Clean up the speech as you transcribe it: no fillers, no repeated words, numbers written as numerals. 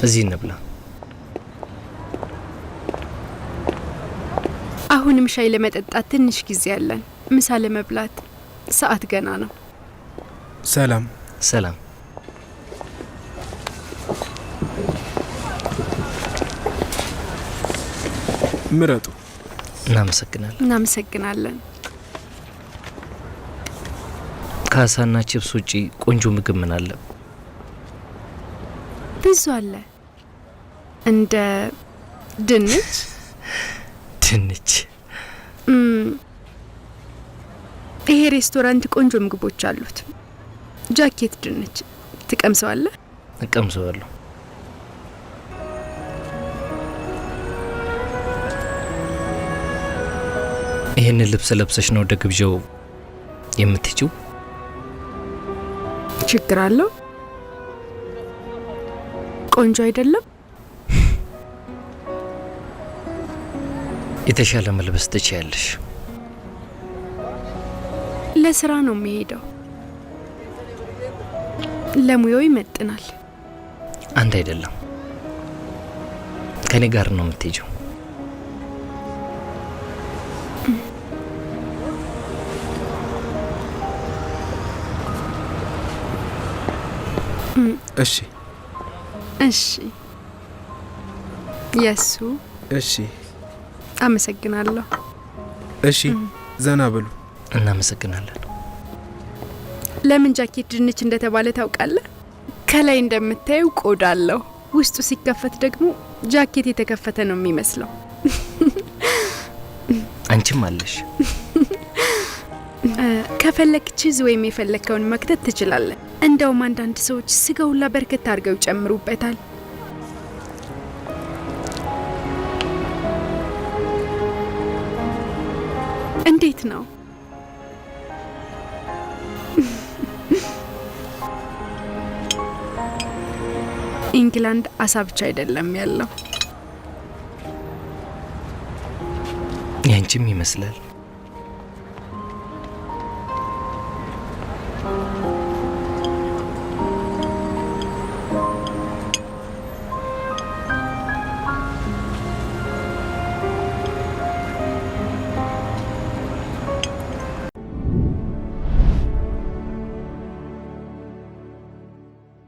እዚህ እንብላ። አሁንም ሻይ ለመጠጣት ትንሽ ጊዜ አለን። ምሳ ለመብላት ሰዓት ገና ነው። ሰላም ሰላም። ምረጡ። እናመሰግናለን። ከአሳና ቺፕስ ውጪ ቆንጆ ምግብ ምን አለ? ብዙ አለ። እንደ ድንች ድንች። ይሄ ሬስቶራንት ቆንጆ ምግቦች አሉት። ጃኬት ድንች ትቀምሰዋለህ? እቀምሰዋለሁ። ይህን ልብስ ለብሰሽ ነው ወደ ግብዣው የምትሄጂው? ችግር አለው? ቆንጆ አይደለም? የተሻለ መልበስ ትችያለሽ። ለስራ ነው የሚሄደው። ለሙያው ይመጥናል። አንድ አይደለም። ከኔ ጋር ነው የምትሄጂው። እሺ እሺ። የሱ እሺ። አመሰግናለሁ። እሺ፣ ዘና በሉ። እናመሰግናለን። ለምን ጃኬት ድንች እንደተባለ ታውቃለህ? ከላይ እንደምታየው ቆዳ አለው። ውስጡ ሲከፈት ደግሞ ጃኬት የተከፈተ ነው የሚመስለው። አንቺም አለሽ። ከፈለክ ቺዝ ወይም የፈለከውን መክተት ትችላለህ። እንደውም አንዳንድ ሰዎች ስጋውላ በርከት አድርገው ይጨምሩበታል። እንዴት ነው? ኢንግላንድ አሳ ብቻ አይደለም ያለው። ያንቺም ይመስላል።